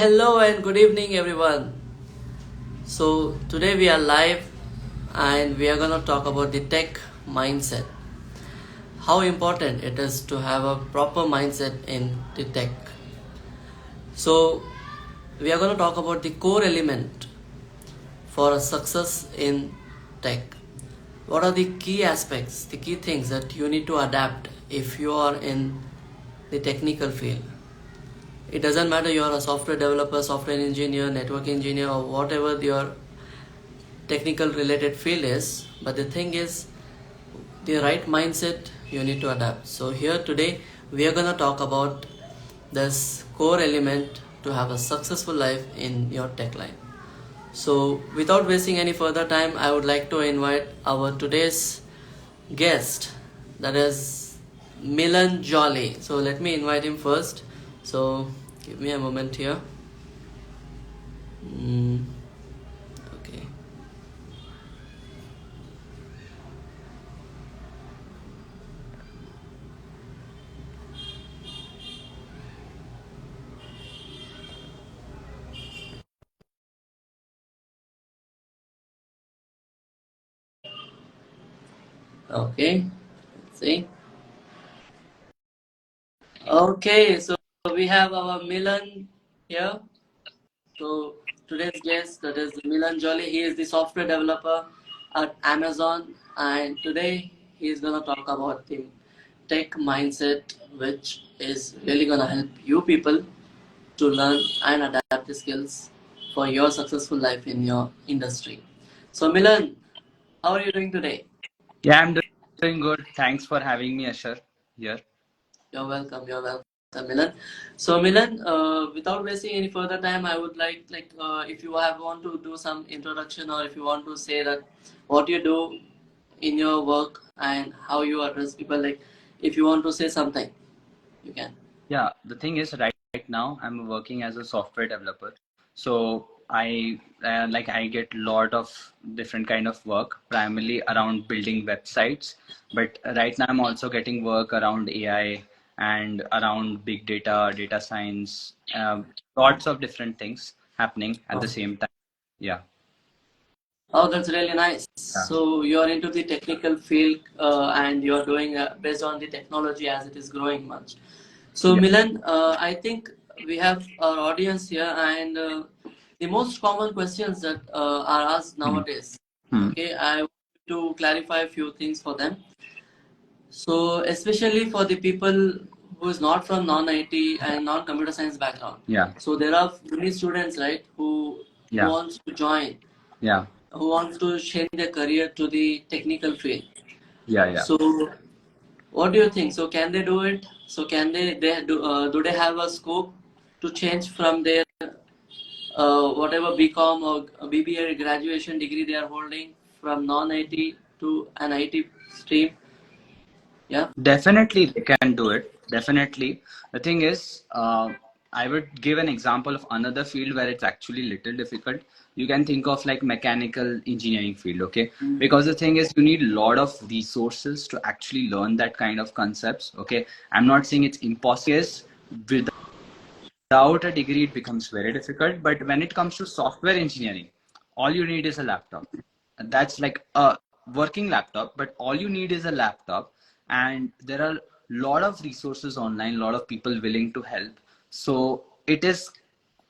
hello and good evening, everyone. So, today we are live and we are going to talk about the tech mindset. How important it is to have a proper mindset in the tech. So, we are going to talk about the core element for a success in tech. What are the key aspects, the key things that you need to adapt if you are in the technical field? It doesn't matter you are a software developer, software engineer, network engineer, or whatever your technical related field is, but the thing is, the right mindset you need to adapt. So here today we are going to talk about this core element to have a successful life in your tech life. So without wasting any further time, I would like to invite our today's guest, that is Milan Jolly. So let me invite him first. So give me a moment here. Okay. Okay. Let's see. Okay, so we have our Milan here. So today's guest, that is Milan Jolly. He is the software developer at Amazon, and today he is gonna talk about the tech mindset, which is really gonna help you people to learn and adapt the skills for your successful life in your industry. So Milan, how are you doing today? Yeah, I'm doing good. Thanks for having me, Ashar, here. You're welcome. You're welcome, Milan. So, Milan, without wasting any further time, I would if you have want to do some introduction, or if you want to say that what you do in your work and how you address people, like if you want to say something, you can. Yeah, the thing is, right now I'm working as a software developer. So I get a lot of different kind of work, primarily around building websites. But right now I'm also getting work around AI and around big data, data science, lots of different things happening at the same time. Yeah. Oh, that's really nice. Yeah. So you're into the technical field, and you're doing based on the technology as it is growing much. So Yeah. Milan, I think we have our audience here, and the most common questions that are asked Hmm. nowadays. Hmm. Okay, I want to clarify a few things for them. So especially for the people who is not from non-IT and non-computer science background. Yeah. So there are many students, right, who Yeah. wants to join, Yeah. who wants to change their career to the technical field. Yeah. Yeah. So what do you think? So can they do it? So can do they have a scope to change from their whatever BCom or BBA graduation degree they are holding from non-IT to an IT stream? Yeah. Definitely, they can do it. Definitely. The thing is, I would give an example of another field where it's actually little difficult. You can think of like mechanical engineering field, okay? Because the thing is, you need a lot of resources to actually learn that kind of concepts, okay? I'm not saying it's impossible. Yes, without a degree, it becomes very difficult. But when it comes to software engineering, all you need is a laptop. And that's like a working laptop, but all you need is a laptop. And there are a lot of resources online, a lot of people willing to help. So it is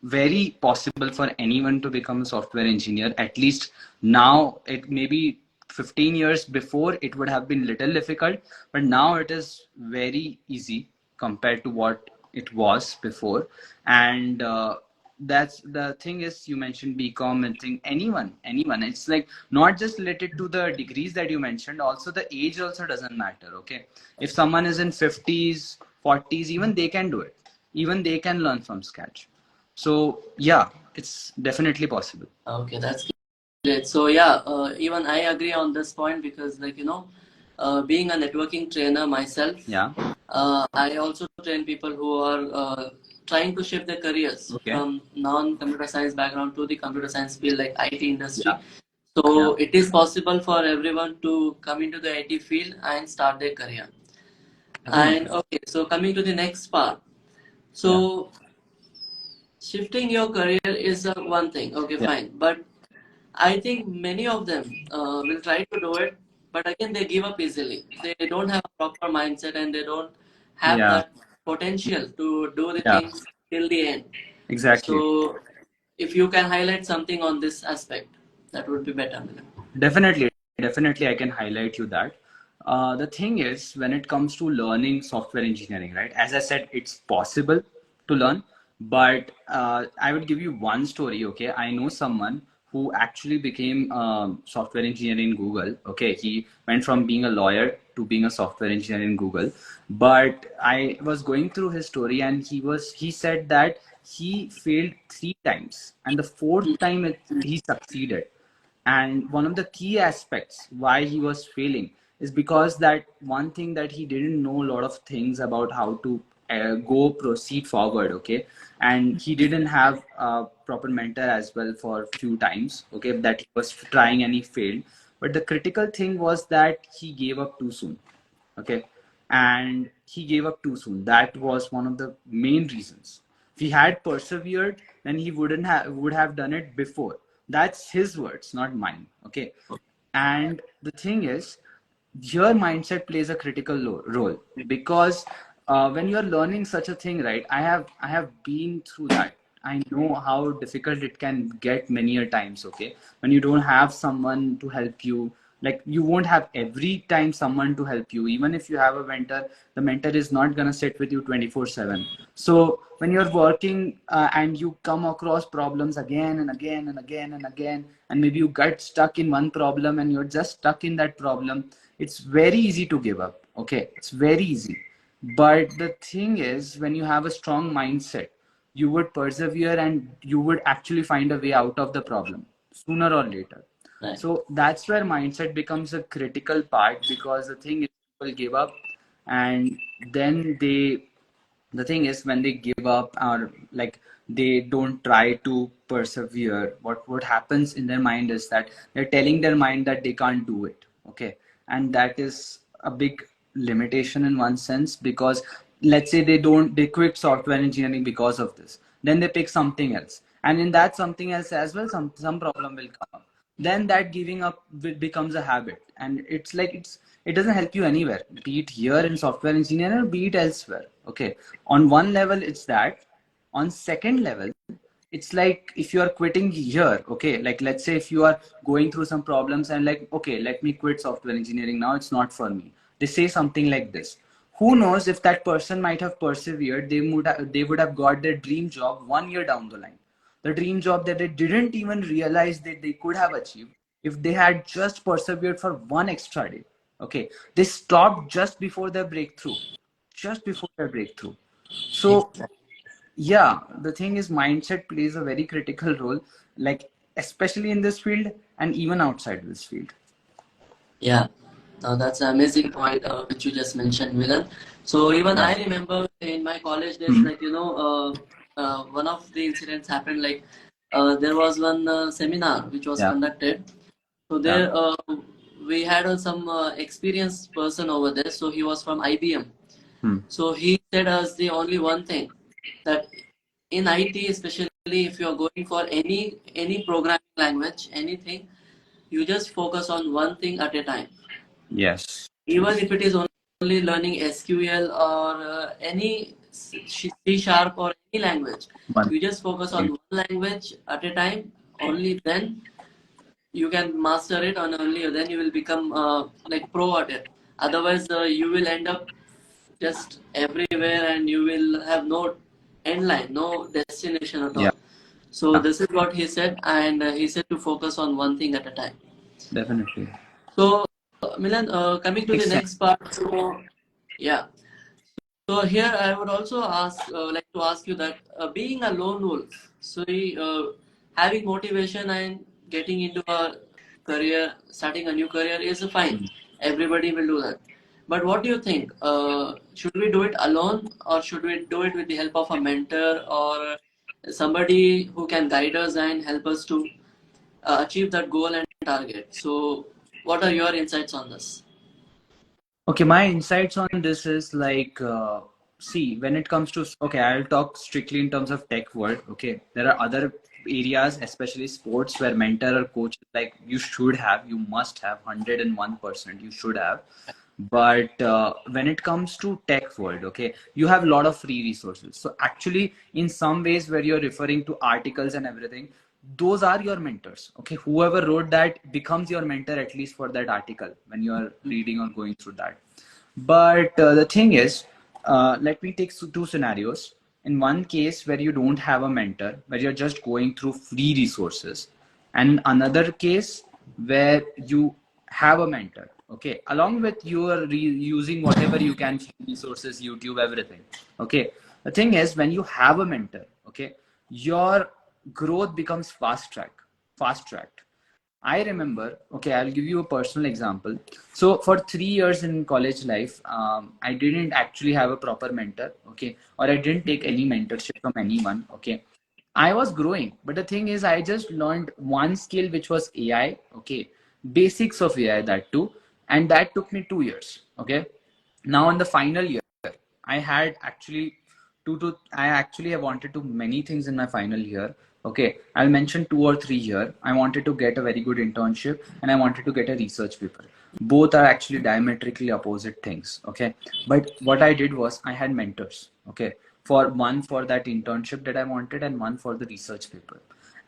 very possible for anyone to become a software engineer. At least now, it may be 15 years before it would have been little difficult, but now it is very easy compared to what it was before. And that's the thing is, you mentioned BCom and thing, anyone. It's like not just related to the degrees that you mentioned, also the age also doesn't matter. Okay. If someone is in 50s, 40s, even they can do it. Even they can learn from scratch. So yeah, it's definitely possible. Okay, that's great. So yeah, even I agree on this point because being a networking trainer myself, Yeah. I also train people who are trying to shift their careers Okay. from non-computer science background to the computer science field like IT Yeah. industry. Yeah. So it is possible for everyone to come into the IT field and start their career. And Definitely. okay, so coming to the next part. Yeah. So shifting your career is one thing. Okay, Yeah. fine. But I think many of them will try to do it, but again they give up easily. They don't have a proper mindset and they don't have Yeah. that potential to do the Yeah. things till the end. Exactly. So if you can highlight something on this aspect, that would be better, Milan. Definitely, definitely, I can highlight you that. The thing is, when it comes to learning software engineering, right? As I said, it's possible to learn, but I would give you one story. Okay, I know someone who actually became software engineer in Google. Okay, he went from being a lawyer to being a software engineer in Google. But I was going through his story, and he said that he failed 3 times, and the fourth time he succeeded. And one of the key aspects why he was failing is because that one thing that he didn't know a lot of things about how to go proceed forward. Okay, and he didn't have a proper mentor as well for a few times. Okay, that he was trying and he failed. But the critical thing was that he gave up too soon. Okay, and he gave up too soon. That was one of the main reasons. If he had persevered, then he would have done it before. That's his words, not mine. Okay, and the thing is, your mindset plays a critical role, because when you're learning such a thing, right? I have been through that. I know how difficult it can get many a times. Okay, when you don't have someone to help you, like you won't have every time someone to help you. Even if you have a mentor, the mentor is not going to sit with you 24/7. So when you're working and you come across problems again and again and again and again, and maybe you get stuck in one problem and you're just stuck in that problem, it's very easy to give up. Okay, it's very easy. But the thing is, when you have a strong mindset, you would persevere and you would actually find a way out of the problem sooner or later. Right. So that's where mindset becomes a critical part, because the thing is, people give up, and then the thing is, when they give up, or like they don't try to persevere, what happens in their mind is that they're telling their mind that they can't do it. Okay, and that is a big limitation in one sense, because let's say they quit software engineering because of this, then they pick something else, and in that something else as well, some problem will come up. Then that giving up becomes a habit, and it doesn't help you anywhere, be it here in software engineering or be it elsewhere. Okay, on one level it's that. On second level, it's like if you are quitting here. Okay, like let's say if you are going through some problems and like, okay, let me quit software engineering now, it's not for me. They say something like this. Who knows, if that person might have persevered, they would have got their dream job 1 year down the line, the dream job that they didn't even realize that they could have achieved if they had just persevered for one extra day. Okay, they stopped just before their breakthrough, just before their breakthrough. So Exactly. yeah, the thing is, mindset plays a very critical role, like especially in this field and even outside this field. Yeah, that's an amazing point which you just mentioned, Milan. So even Yeah. I remember in my college days, Hmm. like one of the incidents happened. Like there was one seminar which was Yeah. conducted. So Yeah. there we had some experienced person over there. So he was from IBM. Hmm. So he said us the only one thing, that in IT, especially if you are going for any programming language, anything, you just focus on one thing at a time. Yes. Even if it is only learning SQL or any C sharp or any language, One you just focus on thing. one language at a time. Only then you can master it, and only then you will become like pro at it. Otherwise, you will end up just everywhere and you will have no end line, no destination at Yeah. all. So Yeah. this is what he said, and he said to focus on one thing at a time. Definitely. So Milan, coming to the Makes sense. next part. So yeah, so here I would also like to ask you that being a lone wolf, so having motivation and getting into a career, starting a new career is fine. Everybody will do that. But what do you think? Should we do it alone, or should we do it with the help of a mentor or somebody who can guide us and help us to achieve that goal and target? So, what are your insights on this? Okay, my insights on this is like, see, when it comes to, okay, I'll talk strictly in terms of tech world. Okay, there are other areas, especially sports, where mentor or coach, like, you should have, you must have 101%, you should have. But when it comes to tech world, okay, you have a lot of free resources. So actually, in some ways, where you're referring to articles and everything, those are your mentors. Okay, whoever wrote that becomes your mentor, at least for that article, when you are reading or going through that. But the thing is, let me take two scenarios. In one case where you don't have a mentor, where you're just going through free resources, and another case where you have a mentor, okay, along with you are using whatever you can, free resources, YouTube, everything. Okay, the thing is, when you have a mentor, okay, your growth becomes fast tracked. I remember, okay, I'll give you a personal example. So for 3 years in college life, I didn't actually have a proper mentor, okay, or I didn't take any mentorship from anyone, okay. I was growing, but the thing is, I just learned one skill, which was AI, okay, basics of AI, that too, and that took me 2 years, okay. Now in the final year, I had actually I actually have wanted to many things in my final year. Okay, I'll mention two or three here. I wanted to get a very good internship and I wanted to get a research paper. Both are actually diametrically opposite things. Okay, but what I did was I had mentors. Okay, for one for that internship that I wanted and one for the research paper.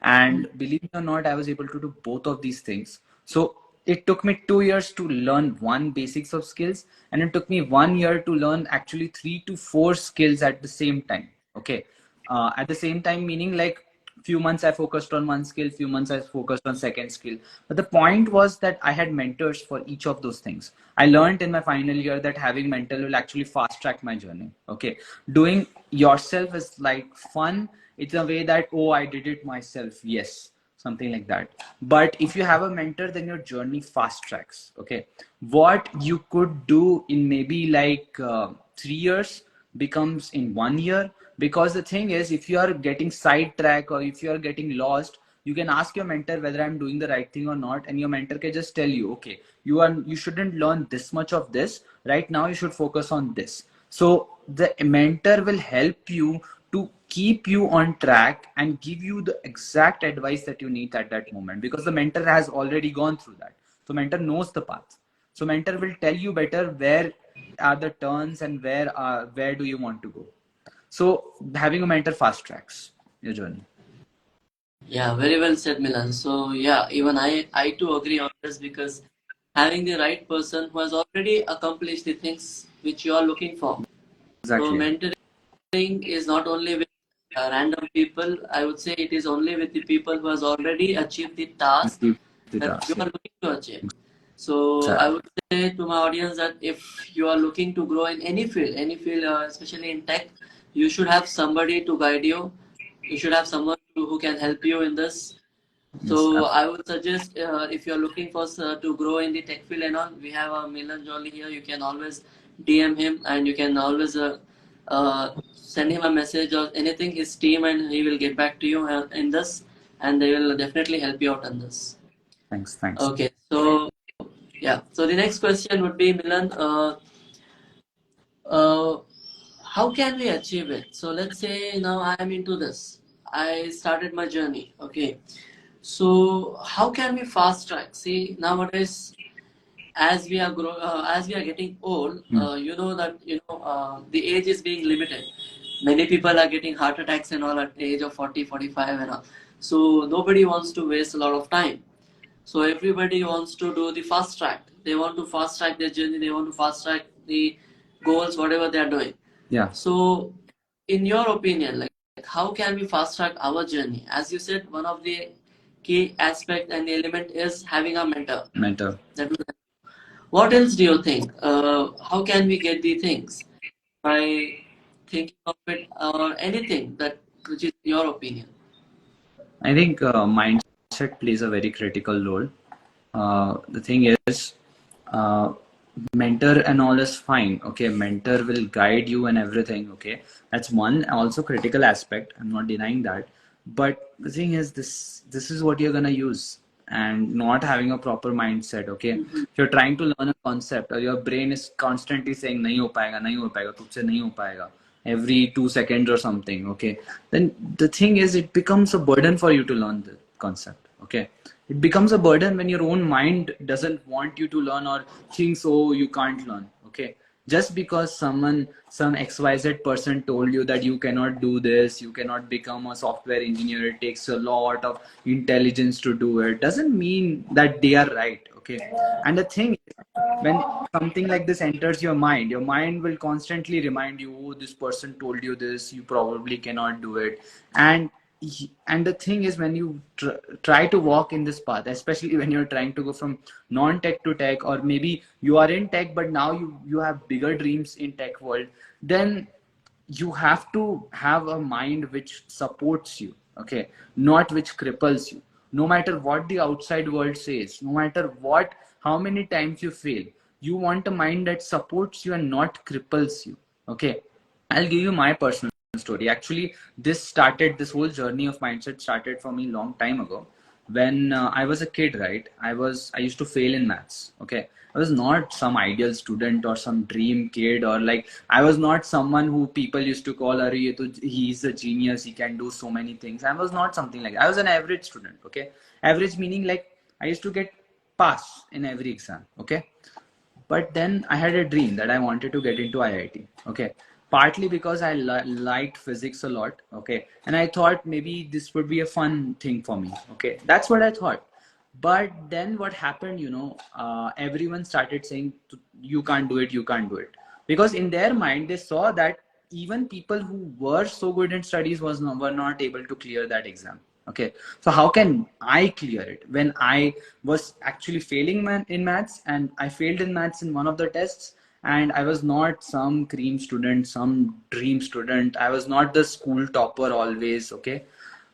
And believe it or not, I was able to do both of these things. So it took me 2 years to learn one basics of skills, and it took me 1 year to learn actually 3 to 4 skills at the same time. Okay, at the same time, meaning like few months I focused on one skill, few months I focused on second skill. But the point was that I had mentors for each of those things. I learned in my final year that having mentor will actually fast track my journey. Okay, doing yourself is like fun. It's a way that, oh, I did it myself, yes, something like that. But if you have a mentor, then your journey fast tracks. Okay, what you could do in maybe like 3 years becomes in 1 year. Because the thing is, if you are getting sidetracked or if you are getting lost, you can ask your mentor whether I'm doing the right thing or not, and your mentor can just tell you, okay, you shouldn't learn this much of this right now, you should focus on this. So the mentor will help you to keep you on track and give you the exact advice that you need at that moment, because the mentor has already gone through that. So mentor knows the path. So mentor will tell you better where are the turns and where do you want to go. So having a mentor fast tracks your journey. Yeah, very well said, Milan. So yeah, even I too agree on this, because having the right person who has already accomplished the things which you are looking for. So Exactly. mentoring is not only with random people. I would say it is only with the people who has already achieved the task Keep the that you task. are looking to achieve. So I would say to my audience that if you are looking to grow in any field, especially in tech, you should have somebody to guide you. You should have someone who can help you in this. Yes, So I would suggest, if you're looking for to grow in the tech field and all, we have Milan Jolly here. You can always DM him, and you can always send him a message or anything. His team, and he will get back to you in this, and they will definitely help you out on this. thanks. Okay, so yeah. So the next question would be, Milan, uh, how can we achieve it? So let's say now I am into this. I started my journey. Okay. So how can we fast track? See, nowadays, as we are getting old, Hmm. you know that the age is being limited. Many people are getting heart attacks and all at the age of 40, 45 and all. So nobody wants to waste a lot of time. So everybody wants to do the fast track. They want to fast track their journey. They want to fast track the goals, whatever they are doing. Yeah, So, in your opinion, like how can we fast track our journey? As you said, one of the key aspect and the element is having a mentor. mentor. That will, what else do you think? How can we get the things by thinking of it or anything that which is your opinion? I think mindset plays a very critical role. The thing is, uh, mentor and all is fine. Okay, mentor will guide you and everything. Okay, that's one also critical aspect. I'm not denying that. But the thing is, this is what you're gonna use. and not having a proper mindset, okay, if you're trying to learn a concept or your brain is constantly saying nahi ho payega tujhse nahi ho payega every 2 seconds or something, okay, then the thing is it becomes a burden for you to learn the concept, okay. It becomes a burden when your own mind doesn't want you to learn or thinks, oh, you can't learn, okay. Just because some XYZ person told you that you cannot do this, you cannot become a software engineer, it takes a lot of intelligence to do it, doesn't mean that they are right, okay. And the thing is, when something like this enters your mind will constantly remind you, oh, this person told you this, you probably cannot do it. and and the thing is, when you try to walk in this path, especially when you're trying to go from non-tech to tech, or maybe you are in tech but now you have bigger dreams in tech world, then you have to have a mind which supports you, okay, not which cripples you. No matter what the outside world says, no matter what, how many times you fail, you want a mind that supports you and not cripples you, okay. I'll give you my personal story. Actually, this whole journey of mindset started for me long time ago. When I was a kid, right? I used to fail in maths. Okay, I was not some ideal student or some dream kid, or like I was not someone who people used to call, "Arey, he's a genius. He can do so many things." I was not something like that. I was an average student. Okay, average meaning like I used to get pass in every exam. Okay, but then I had a dream that I wanted to get into IIT. Okay, partly because I liked physics a lot. Okay, and I thought maybe this would be a fun thing for me. Okay, that's what I thought. But then what happened? Everyone started saying, "You can't do it. You can't do it," because in their mind they saw that even people who were so good in studies were not able to clear that exam. Okay, so how can I clear it when I was actually failing in maths, and I failed in maths in one of the tests, and I was not some cream student, some dream student, I was not the school topper always, okay.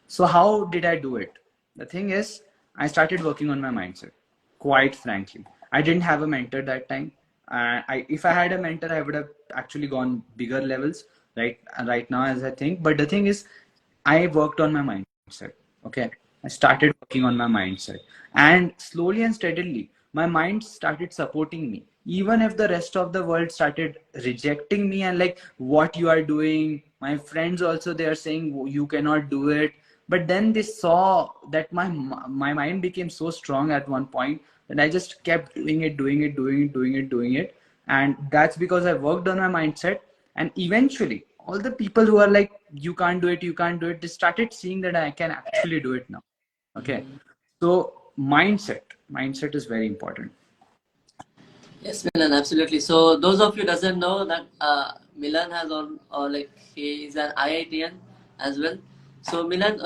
So how did I do it? The thing is, I started working on my mindset. Quite frankly, I didn't have a mentor that time. If I had a mentor, I would have actually gone bigger levels, right now, as I think. But the thing is, I worked on my mindset. Okay, I started working on my mindset, and slowly and steadily, my mind started supporting me. Even if the rest of the world started rejecting me and like, what you are doing, my friends also, they are saying, you cannot do it. But then they saw that my mind became so strong at one point that I just kept doing it. And that's because I worked on my mindset. And eventually, all the people who are like, you can't do it, you can't do it, they started seeing that I can actually do it now. Okay. So mindset is very important. Yes, Milan, absolutely. So those of you doesn't know that Milan has on, or like he is an IITian as well. So Milan,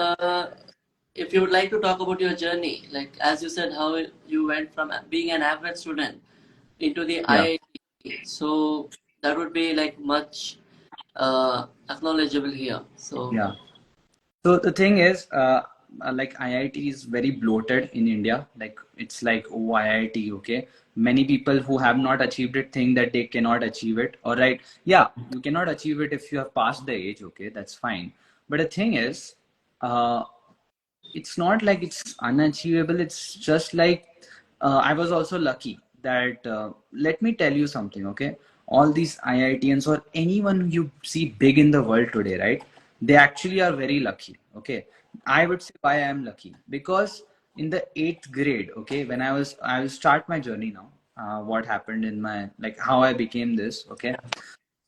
if you would like to talk about your journey, like as you said, how you went from being an average student into the Yeah. IIT, so that would be like much acknowledgeable here. So Yeah. So the thing is, like IIT is very bloated in India. Like it's like, oh, IIT, okay. Many people who have not achieved it think that they cannot achieve it. All right, yeah, you cannot achieve it if you have passed the age. Okay, that's fine. But the thing is, uh, it's not like it's unachievable. It's just like I was also lucky that let me tell you something, okay? All these IITians or anyone you see big in the world today, right? They actually are very lucky, okay? I would say why I am lucky, because in the eighth grade, okay, when I will start my journey now. What happened in my, like, how I became this, okay?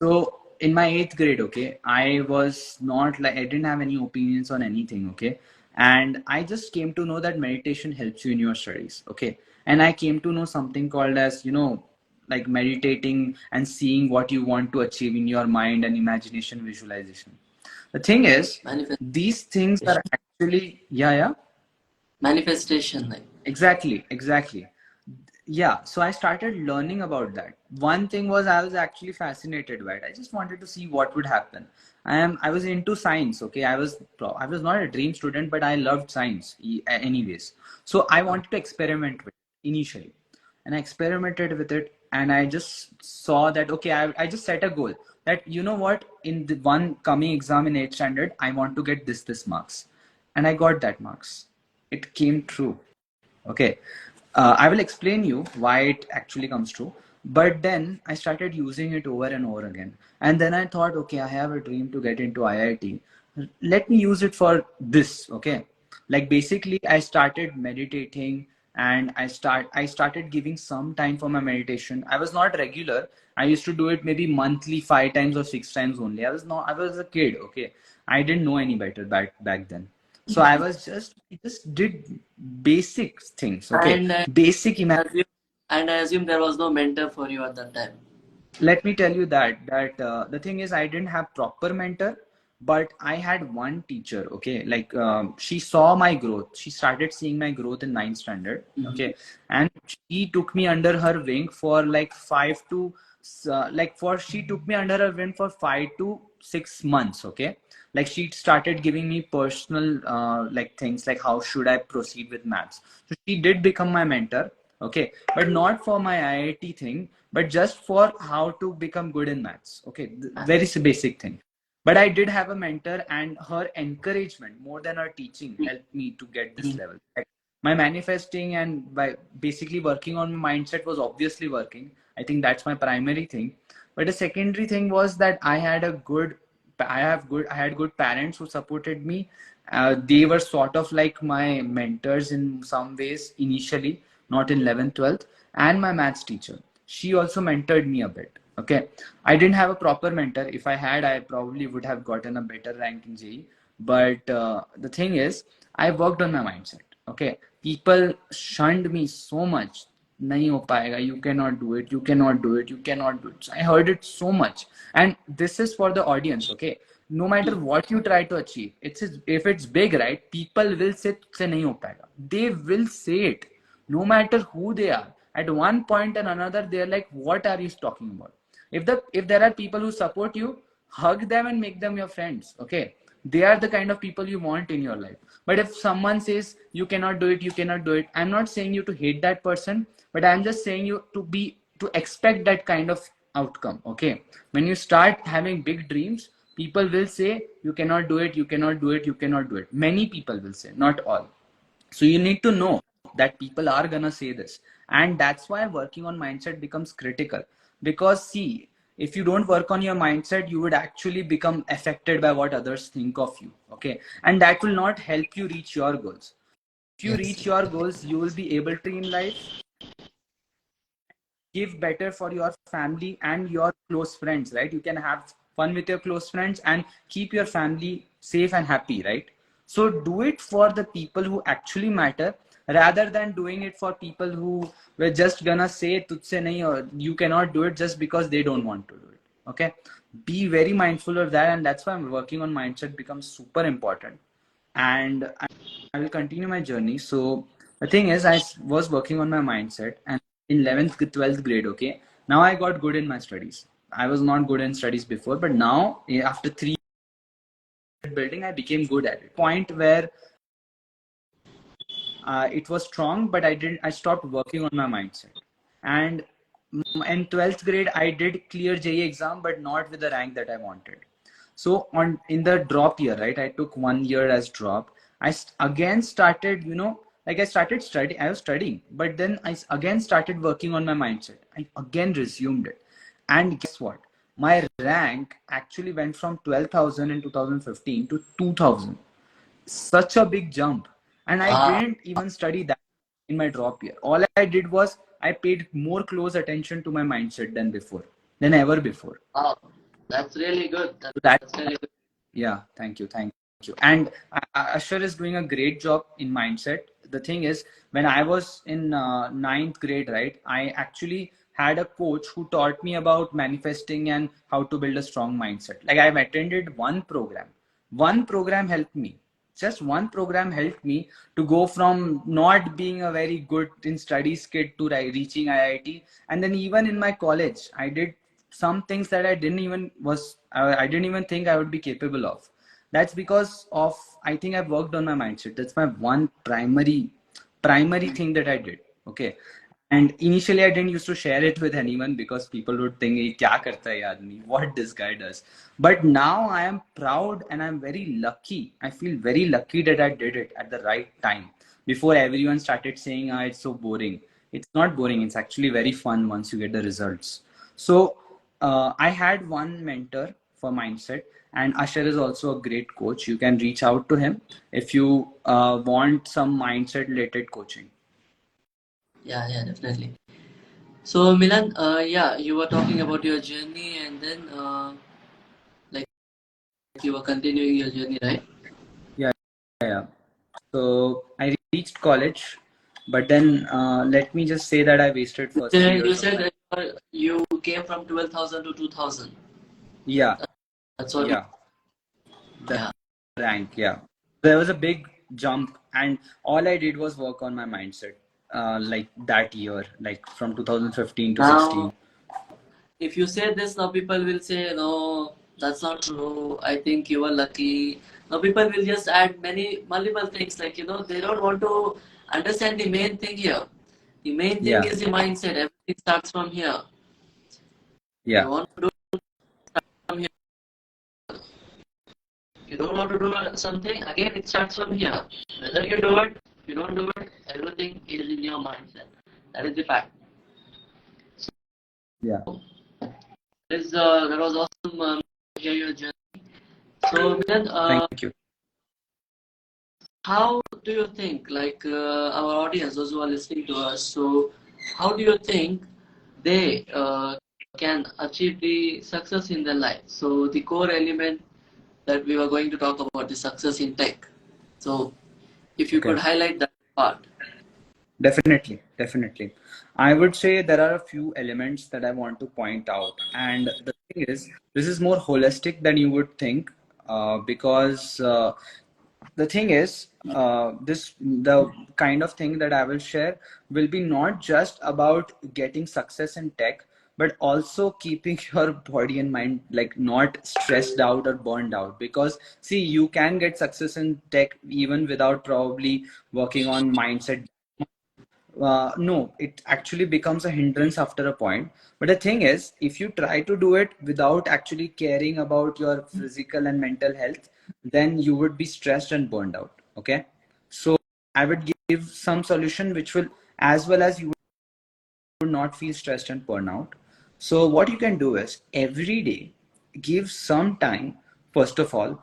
So in my eighth grade, okay, I was not like, I didn't have any opinions on anything, okay. And I just came to know that meditation helps you in your studies, okay. And I came to know something called as, like meditating and seeing what you want to achieve in your mind, and imagination, visualization. The thing is, these things are actually, yeah, yeah. manifestation, like Exactly. Yeah, so I started learning about that. One thing was, I was actually fascinated by it. I just wanted to see what would happen. I was into science, okay? I was not a dream student, but I loved science anyways. So I wanted to experiment with it initially. And I experimented with it, and I just saw that, okay, I just set a goal that, you know what, in the one coming exam in 8th standard, I want to get this marks. And I got that marks. It came true. Okay. I will explain you why it actually comes true. But then I started using it over and over again. And then I thought, okay, I have a dream to get into IIT. Let me use it for this. Okay. Like basically I started meditating and I started giving some time for my meditation. I was not regular. I used to do it maybe monthly, 5 times or 6 times only. I was a kid. Okay. I didn't know any better back then. So I just did basic things. Okay. And Basic assume, and I assume there was no mentor for you at that time. Let me tell you that the thing is I didn't have proper mentor, but I had one teacher. Okay, like she saw my growth. She started seeing my growth in ninth standard. Okay, and she took me under her wing for like she took me under her wing for 5 to 6 months. Okay, like she started giving me personal like things like how should I proceed with maths. So she did become my mentor. Okay, but not for my IIT thing, but just for how to become good in maths. Okay, very basic thing. But I did have a mentor, and her encouragement more than her teaching helped me to get this level. Like, my manifesting and by basically working on my mindset was obviously working. I think that's my primary thing. But the secondary thing was that I had good parents who supported me. They were sort of like my mentors in some ways initially, not in 11th, 12th, and my maths teacher. She also mentored me a bit. Okay. I didn't have a proper mentor. If I had, I probably would have gotten a better rank in JEE. But the thing is, I worked on my mindset. Okay. People shunned me so much. Nahi ho paega, you cannot do it, you cannot do it, you cannot do it. So I heard it so much. And this is for the audience, okay? No matter what you try to achieve, if it's big, right? People will say, "Tujse nahi ho paega." They will say it, no matter who they are. At one point and another, they're like, "What are you talking about?" If there are people who support you, hug them and make them your friends. Okay, they are the kind of people you want in your life. But if someone says you cannot do it, you cannot do it, I'm not saying you to hate that person, but I'm just saying you to expect that kind of outcome. Okay, when you start having big dreams, people will say you cannot do it, you cannot do it, you cannot do it. Many people will say, not all. So you need to know that people are gonna say this, and that's why working on mindset becomes critical. Because see, if you don't work on your mindset, you would actually become affected by what others think of you. Okay, and that will not help you reach your goals. If you Yes. reach your goals, you will be able to in life give better for your family and your close friends, right? You can have fun with your close friends and keep your family safe and happy, right? So do it for the people who actually matter, rather than doing it for people who were just gonna say tujhse nahi or you cannot do it just because they don't want to do it. Okay, be very mindful of that, and that's why I'm working on mindset becomes super important. And I will continue my journey. So the thing is, was working on my mindset, and in 11th, 12th grade, okay, now I got good in my studies. I was not good in studies before, but now after 3 building, I became good at it. Point where it was strong, but I stopped working on my mindset. And in 12th grade, I did clear JE exam, but not with the rank that I wanted. So in the drop year, right, I took 1 year as drop. Again started, like I started studying, I was studying, but then I again started working on my mindset. I again resumed it. And guess what? My rank actually went from 12,000 in 2015 to 2,000. Such a big jump. And I Wow. didn't even study that in my drop year. All I did was I paid more close attention to my mindset than ever before. Wow. That's really good. So that, That's really good. yeah, thank you. And Ashar is doing a great job in mindset. The thing is, when I was in ninth grade, right, I actually had a coach who taught me about manifesting and how to build a strong mindset. Like I've attended one program. One program helped me. Just one program helped me to go from not being a very good in studies kid to reaching IIT. And then even in my college, I did some things that I didn't even think I would be capable of. That's because of I think I've worked on my mindset. That's my one primary thing that I did. Okay. And initially I didn't used to share it with anyone because people would think, "Ye kya karta hai aadmi? What this guy does." But now I am proud and I'm very lucky. I feel very lucky that I did it at the right time. before everyone started saying, ah, it's so boring. It's not boring. It's actually very fun once you get the results. So I had one mentor for mindset, and Asher is also a great coach. You can reach out to him if you want some mindset related coaching. Yeah, definitely. So Milan, yeah, you were talking about your journey, and then like you were continuing your journey, right? Yeah, yeah. So I reached college, but then let me just say that I wasted first three You years of said my. that you came from 12,000 to 2,000. Yeah, That's what. yeah, the Yeah. rank. Yeah, there was a big jump, and all I did was work on my mindset. Like that year, like from 2015 to Now, 16. if you say this, now people will say, no, that's not true. I think you were lucky. Now people will just add multiple things, like, they don't want to understand the main thing here. The main thing Yeah, is the mindset. Everything starts from here. You yeah, want to do from here. You don't want to do something, again, it starts from here. Whether you do it, you don't do it, everything is in your mindset. That is the fact. yeah. That was awesome to hear your journey. So, Milan, Thank you. how do you think, like our audience, those who are listening to us, so how do you think they can achieve the success in their life? So, the core element that we were going to talk about, the success in tech. So, if you could Okay. highlight that part. Definitely, definitely. I would say there are a few elements that I want to point out. And the thing is, this is more holistic than you would think, because the thing is, the kind of thing that I will share will be not just about getting success in tech, but also keeping your body and mind like not stressed out or burned out. Because see, you can get success in tech even without probably working on mindset. No, it actually becomes a hindrance after a point. But the thing is, if you try to do it without actually caring about your physical and mental health, then you would be stressed and burned out. Okay. So I would give some solution which will, as well as you would not feel stressed and burnout. So what you can do is every day give some time, first of all,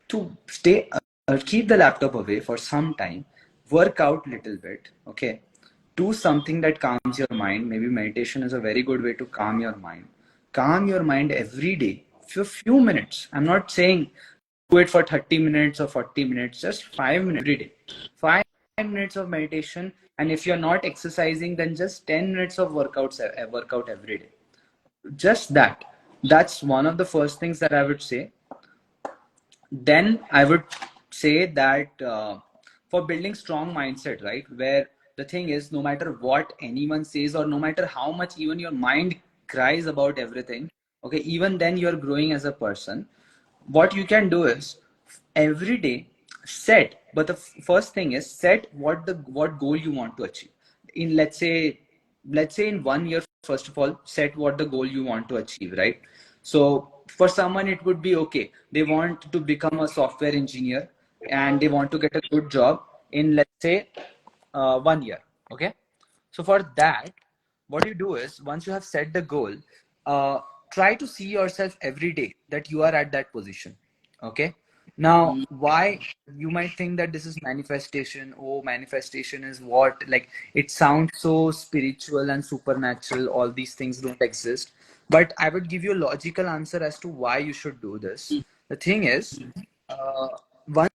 to stay, keep the laptop away for some time, work out little bit, okay? Do something that calms your mind. Maybe meditation is a very good way to calm your mind. Calm your mind every day for a few minutes. I'm not saying do it for 30 minutes or 40 minutes, just 5 minutes every day. 5 minutes of meditation, and if you're not exercising, then just 10 minutes of workout every day. Just that. That's one of the first things that I would say. Then I would say that for building strong mindset, right, where the thing is, no matter what anyone says or no matter how much even your mind cries about everything, okay, even then you're growing as a person. What you can do is every day set, but the first thing is set what goal you want to achieve in, let's say in 1 year. First of all, set what the goal you want to achieve, right? So for someone it would be, okay, they want to become a software engineer and they want to get a good job in, let's say, 1 year. Okay. So for that, what you do is, once you have set the goal, uh, try to see yourself every day that you are at that position. Okay. Now, Mm. why you might think that this is manifestation? Oh, manifestation is what? Like, it sounds so spiritual and supernatural. All these things don't exist. But I would give you a logical answer as to why you should do this. The thing is, uh, one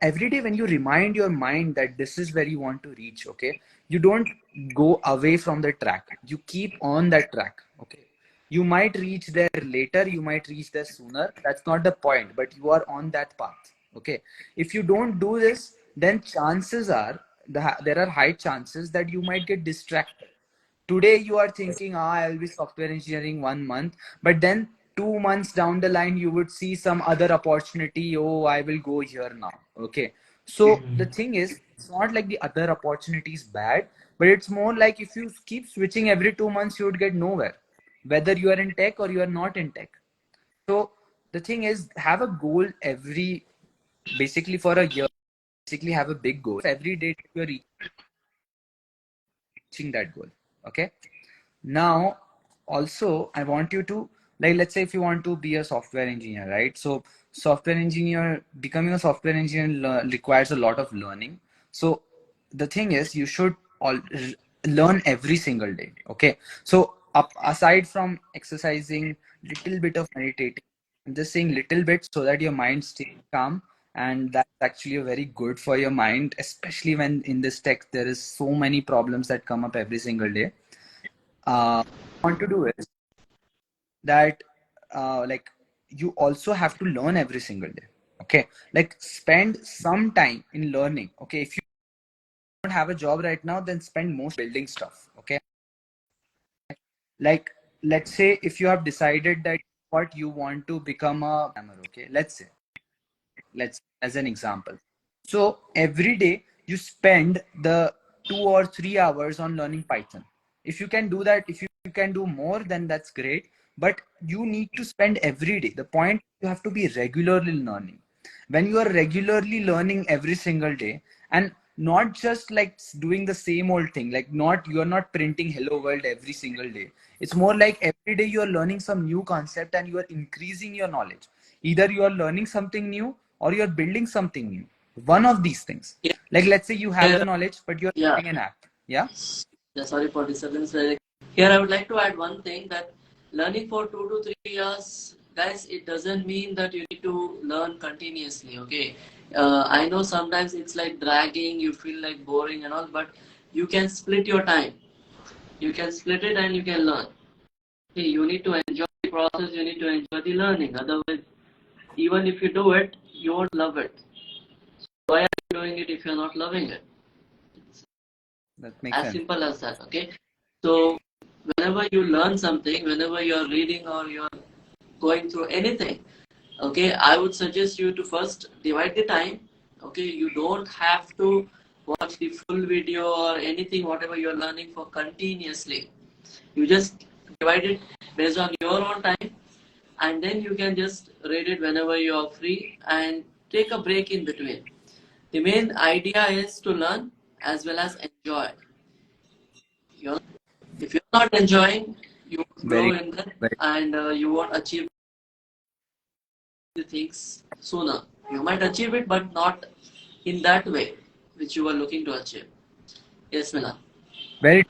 every day when you remind your mind that this is where you want to reach, okay, you don't go away from the track, you keep on that track. Okay, you might reach there later, you might reach there sooner, that's not the point, but you are on that path. Okay, if you don't do this, then chances are there are high chances that you might get distracted. Today you are thinking, ah, I'll be software engineering 1 month, but then 2 months down the line you would see some other opportunity. Oh, I will go here now. Okay, so the thing is, it's not like the other opportunity is bad, but it's more like if you keep switching every 2 months, you would get nowhere, whether you are in tech or you are not in tech. So the thing is, have a goal every, basically for a year, basically have a big goal. Every day you're reaching that goal. Okay. Now, also, I want you to, like, let's say if you want to be a software engineer, right? So, becoming a software engineer requires a lot of learning. So, the thing is, you should learn every single day. Okay. So, aside from exercising, little bit of meditating, I'm just saying little bit so that your mind stays calm. And that's actually very good for your mind, especially when in this tech there is so many problems that come up every single day. What I want to do is that like you also have to learn every single day. Okay, like spend some time in learning. Okay, if you don't have a job right now, then spend most building stuff. Okay, like let's say if you have decided that what you want to become a programmer. Okay, let's as an example. So every day you spend the 2 or 3 hours on learning Python. If you can do that, if you can do more, then that's great. But you need to spend every day. The point, you have to be regularly learning. When you are regularly learning every single day, and not just like doing the same old thing, like not you are not printing hello world every single day. It's more like every day you are learning some new concept and you are increasing your knowledge. Either you are learning something new or you're building something new. One of these things. Yeah. Like let's say you have the knowledge, but you're Yeah. building an app. Yeah. Yeah, sorry for disturbance. Here, I would like to add one thing that learning for 2 to 3 years, guys, it doesn't mean that you need to learn continuously. Okay, I know sometimes it's like dragging, you feel like boring and all, but you can split your time. You can split it and you can learn. Okay, you need to enjoy the process. You need to enjoy the learning. Otherwise, even if you do it, you won't love it. Why are you doing it if you're not loving it? That makes As sense. simple as that. Okay, so whenever you learn something, whenever you're reading or you're going through anything, okay, I would suggest you to first divide the time. Okay, you don't have to watch the full video or anything, whatever you're learning for continuously. You just divide it based on your own time, and then you can just read it whenever you are free and take a break in between. The main idea is to learn as well as enjoy. You're, if you're not enjoying, you won't grow Very, in that, very and you won't achieve the things sooner. You might achieve it, but not in that way which you were looking to achieve. Yes, Mila. very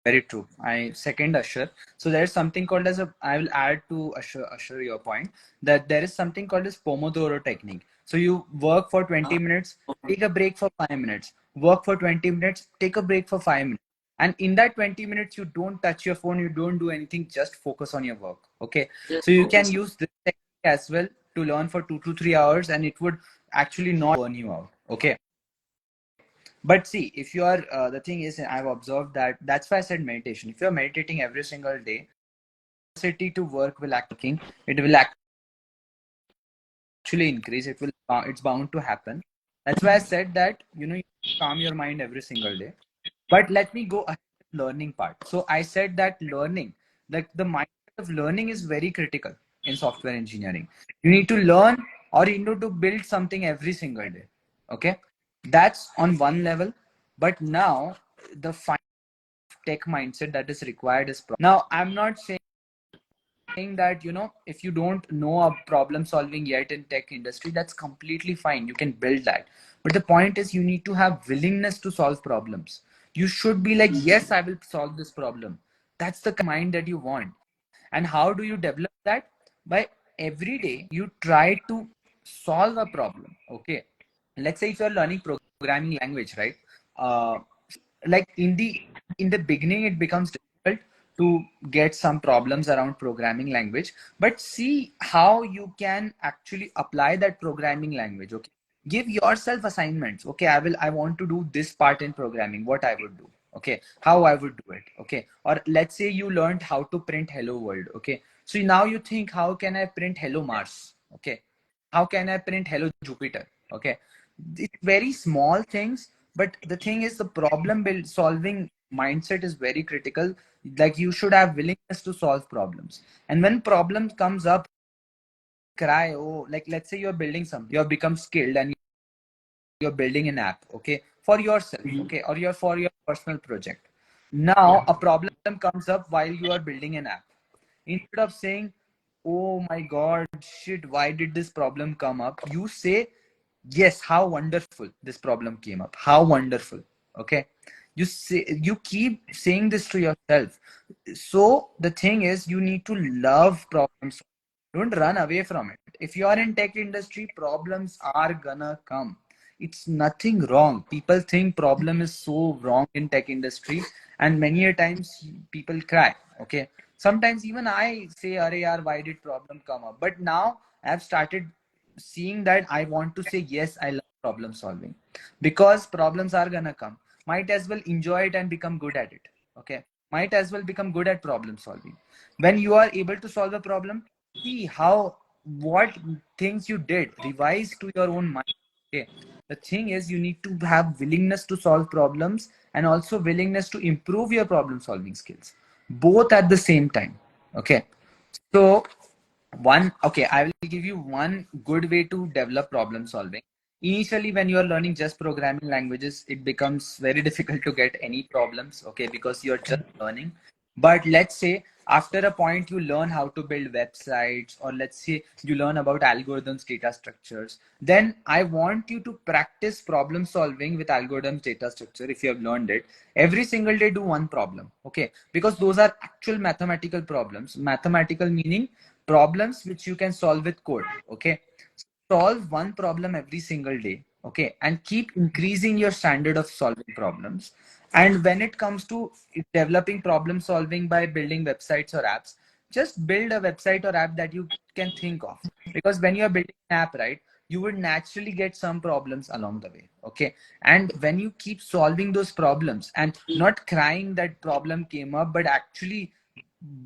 very true. I second Ashar. So there's something called as a. I will add to Ashar your point that there is something called as Pomodoro technique. So you work for 20 minutes, take a break for 5 minutes. Work for 20 minutes, take a break for 5 minutes. And in that 20 minutes, you don't touch your phone, you don't do anything, just focus on your work. Okay. Just So you can focus. use this technique as well to learn for 2 to 3 hours, and it would actually not burn you out. Okay. But see, if you are, the thing is, I've observed that that's why I said meditation. If you're meditating every single day, capacity to work will actually, it will actually increase. It's bound to happen. That's why I said that, you calm your mind every single day. But let me go ahead with learning part. So I said that learning, like the mindset of learning is very critical in software engineering. You need to learn or you need to build something every single day. Okay. That's on one level. But now the tech mindset that is required is now I'm not saying that if you don't know a problem solving yet in tech industry, that's completely fine, you can build that. But the point is you need to have willingness to solve problems. You should be like, yes, I will solve this problem. That's the mind that you want. And how do you develop that? By every day you try to solve a problem. Okay, let's say if you're learning programming language, right? Like in the beginning it becomes difficult to get some problems around programming language, but see how you can actually apply that programming language. Okay, give yourself assignments. Okay, I want to do this part in programming, what I would do. Okay, how I would do it. Okay, or let's say you learned how to print hello world. Okay, so now you think, how can I print hello Mars? Okay, how can I print hello Jupiter? Okay, it's very small things, but the thing is the problem build solving mindset is very critical. Like you should have willingness to solve problems, and when problem comes up, cry. Oh, like let's say you're building something, you have become skilled and you're building an app, okay, for yourself, okay, or you're for your personal project. Now a problem comes up while you are building an app. Instead of saying, oh my god, shit, why did this problem come up, you say, yes, how wonderful this problem came up, how wonderful. Okay, you say, you keep saying this to yourself. So the thing is, you need to love problems. Don't run away from it. If you are in tech industry, problems are gonna come. It's nothing wrong. People think problem is so wrong in tech industry, and many a times people cry. Okay, sometimes even I say, "Arey yaar, why did problem come up?" But now I've started seeing that I want to say, yes, I love problem solving, because problems are gonna come. Might as well enjoy it and become good at it. Okay, might as well become good at problem solving. When you are able to solve a problem, see how, what things you did, revise to your own mind. Okay, the thing is, you need to have willingness to solve problems and also willingness to improve your problem solving skills, both at the same time. Okay, so one, okay, I will give you one good way to develop problem solving. Initially, when you are learning just programming languages, it becomes very difficult to get any problems, okay, because you're just learning. But let's say after a point you learn how to build websites, or let's say you learn about algorithms, data structures, then I want you to practice problem solving with algorithms, data structure. If you have learned it, every single day do one problem, okay, because those are actual mathematical problems. Mathematical meaning problems which you can solve with code. Okay, solve one problem every single day. Okay, and keep increasing your standard of solving problems. And when it comes to developing problem solving by building websites or apps, just build a website or app that you can think of, because when you're building an app, right, you would naturally get some problems along the way. Okay, and when you keep solving those problems and not crying that problem came up, but actually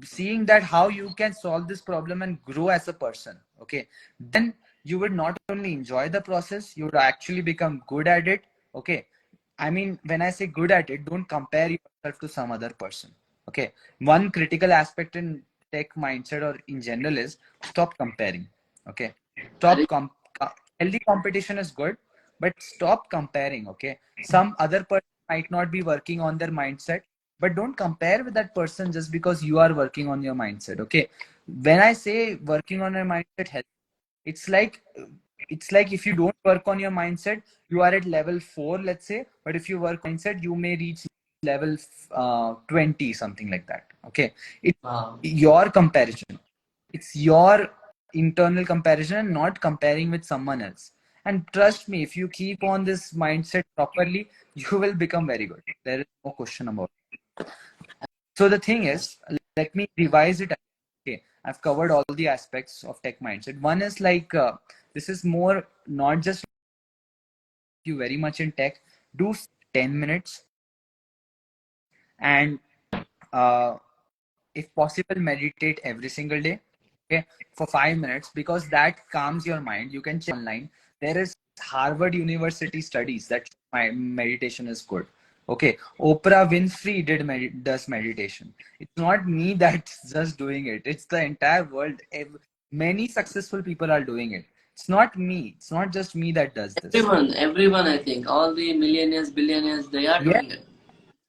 seeing that how you can solve this problem and grow as a person, okay, then you would not only enjoy the process, you would actually become good at it. Okay, I mean, when I say good at it, don't compare yourself to some other person. Okay, one critical aspect in tech mindset or in general is stop comparing. Okay, stop healthy competition is good, but stop comparing. Okay, some other person might not be working on their mindset, but don't compare with that person just because you are working on your mindset. Okay, when I say working on your mindset, it's like, it's like if you don't work on your mindset, you are at level 4, let's say, but if you work on mindset, you may reach level 20, something like that. Okay, it's Wow. your comparison, it's your internal comparison, and not comparing with someone else. And trust me, if you keep on this mindset properly, you will become very good. There is no question about it. So the thing is, let me revise it. Okay, I've covered all the aspects of tech mindset. One is like, this is more not just you very much in tech. Do 10 minutes, and uh, if possible, meditate every single day. Okay, for 5 minutes, because that calms your mind. You can check online. There is Harvard University studies that my meditation is good. Okay, Oprah Winfrey does meditation. It's not me that's just doing it. It's the entire world. Many successful people are doing it. It's not me. It's not just me that does this. Everyone, I think, all the millionaires, billionaires, they are Yeah. doing it.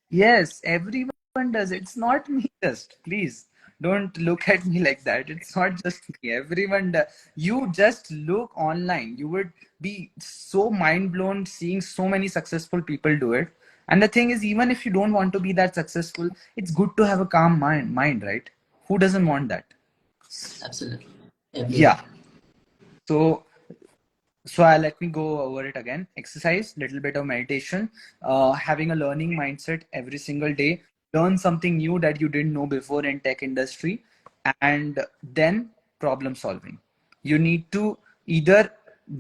Yes, everyone does. It's not me just. Please don't look at me like that. It's not just me. Everyone does. You just look online. You would be so mind blown seeing so many successful people do it. And the thing is, even if you don't want to be that successful, it's good to have a calm mind, right? Who doesn't want that? Absolutely. Everyone. Yeah. So let me go over it again. Exercise, little bit of meditation, having a learning mindset every single day, learn something new that you didn't know before in tech industry, and then problem solving. You need to either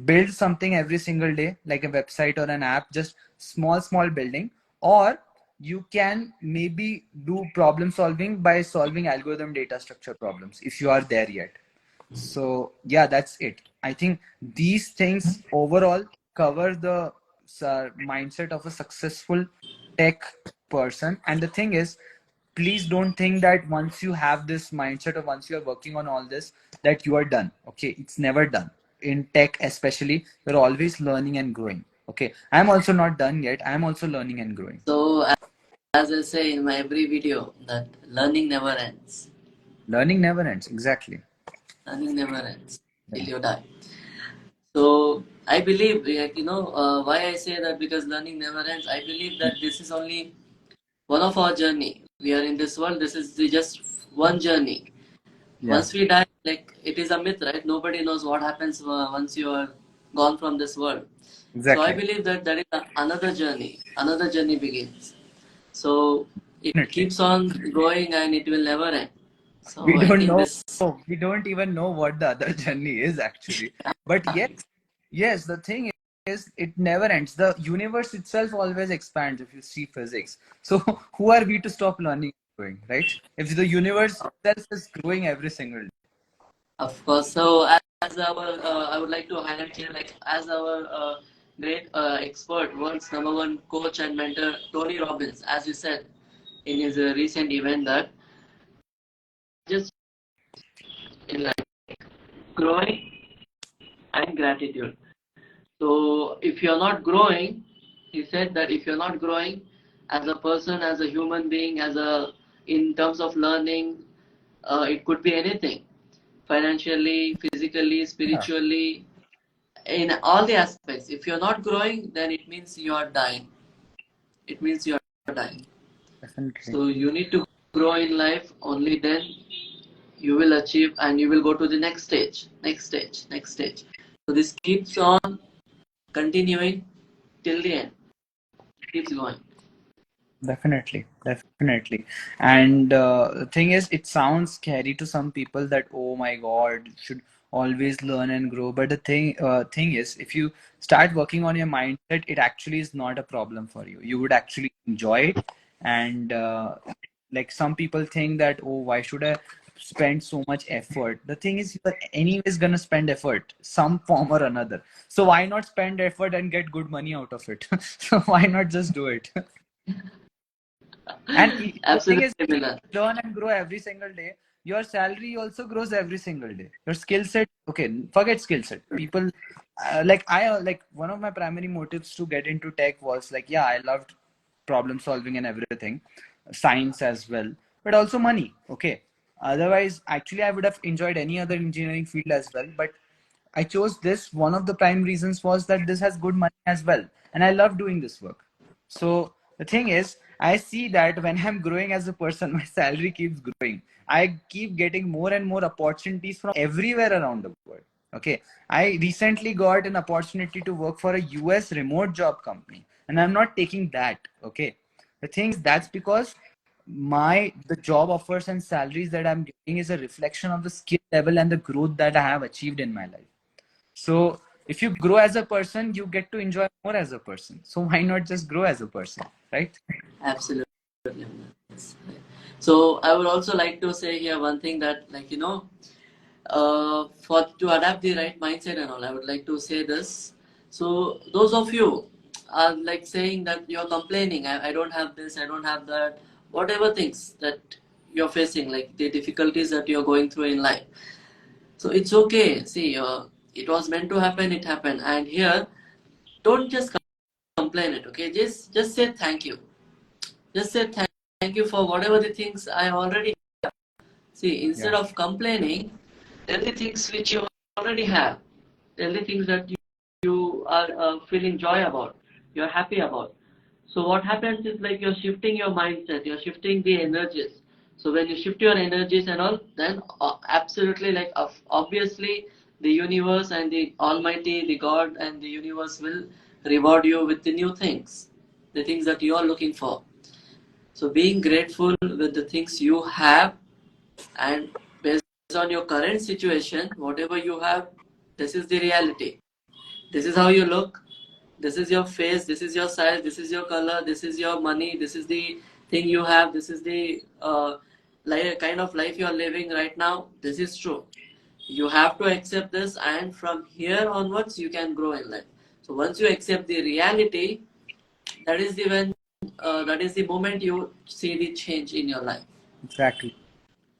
build something every single day, like a website or an app, just small building, or you can maybe do problem solving by solving algorithm data structure problems if you are there yet. So yeah, that's it. I think these things overall cover the mindset of a successful tech person. And the thing is, please don't think that once you have this mindset, or once you are working on all this, that you are done. Okay, it's never done. In tech especially, you're always learning and growing. Okay, I'm also not done yet. I'm also learning and growing. So, as I say in my every video, that learning never ends. Learning never ends. Exactly. Learning never ends till Yeah. you die. So, I believe, like, why I say that, because learning never ends. I believe that this is only one of our journey. We are in this world. This is just one journey. Yeah. Once we die, like, it is a myth, right? Nobody knows what happens once you are gone from this world. So I Exactly. believe that there is another journey. Another journey begins. So it Definitely. keeps on going and it will never end. We So I don't think know. this. We don't even know what the other journey is actually. But yes, the thing is, it never ends. The universe itself always expands if you see physics. So who are we to stop learning and growing, right? If the universe itself is growing every single day. Of course. So as our, I would like to highlight here, like, as our great expert, world's number one coach and mentor, Tony Robbins, as he said in his recent event, that just in life, growing and gratitude. So if you're not growing, he said that if you're not growing as a person, as a human being, in terms of learning, it could be anything, financially, physically, Yeah, spiritually, in all the aspects. If you're not growing, then it means you are dying. It means you are dying. definitely. So you need to grow in life. Only then you will achieve and you will go to the next stage, next stage, next stage. So this keeps on continuing till the end. Keeps going. Definitely, definitely. And the thing is, it sounds scary to some people that, oh my God, you should always learn and grow. But the thing is, if you start working on your mindset, it actually is not a problem for you. You would actually enjoy it. And like some people think that, oh, why should I spend so much effort? The thing is, you're anyways gonna spend effort, some form or another. So why not spend effort and get good money out of it? So why not just do it? And the thing is, Absolutely, if Milan. you learn and grow every single day, your salary also grows every single day. Your skill set, okay, forget skill set. People, like one of my primary motives to get into tech was like, yeah, I loved problem solving and everything, science as well, but also money. Okay. Otherwise, actually, I would have enjoyed any other engineering field as well, but I chose this. One of the prime reasons was that this has good money as well, and I love doing this work. So the thing is, I see that when I'm growing as a person, my salary keeps growing. I keep getting more and more opportunities from everywhere around the world. Okay. I recently got an opportunity to work for a US remote job company, and I'm not taking that. Okay. The thing is, that's because the job offers and salaries that I'm getting is a reflection of the skill level and the growth that I have achieved in my life. So if you grow as a person, you get to enjoy more as a person. So why not just grow as a person, right? Absolutely. Yes. So I would also like to say here one thing, that, like, for to adapt the right mindset and all, I would like to say this. So those of you are like saying that you're complaining, I don't have this, I don't have that, whatever things that you're facing, like the difficulties that you're going through in life. So it's okay. See, it was meant to happen, it happened. And here, don't just complain it, okay? Just say thank you. Just say thank you for whatever the things I already have. See, instead Yeah, of complaining, tell the things which you already have. Tell the things that you are feeling joy about, you're happy about. So what happens is, like, you're shifting your mindset, you're shifting the energies. So when you shift your energies and all, then absolutely, like, obviously, the universe and the Almighty, the God and the universe will reward you with the new things, the things that you are looking for. So being grateful with the things you have, and based on your current situation, whatever you have, this is the reality. This is how you look. This is your face. This is your size. This is your color. This is your money. This is the thing you have. This is the kind of life you are living right now. This is true. You have to accept this, and from here onwards, you can grow in life. So once you accept the reality, that is the moment you see the change in your life. exactly.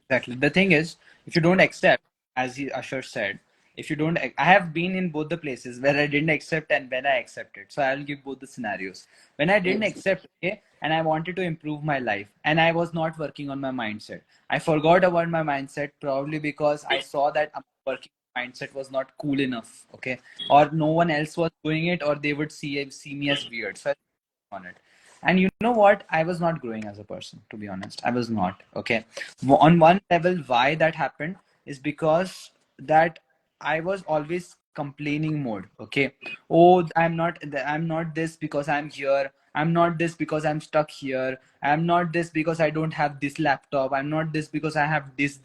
Exactly. The thing is, if you don't accept, as Ashar said, If you don't, I have been in both the places where I didn't accept and when I accepted. So I'll give both the scenarios. When I didn't Yes. accept, okay, and I wanted to improve my life, and I was not working on my mindset. I forgot about my mindset probably because I saw that working mindset was not cool enough, okay, or no one else was doing it, or they would see me as weird. So I on it. And you know what? I was not growing as a person, to be honest. I was not. Okay. On one level, why that happened is because that I was always complaining mode. Okay. Oh, I'm not this because I'm here. I'm not this because I'm stuck here. I'm not this because I don't have this laptop. I'm not this because I have this.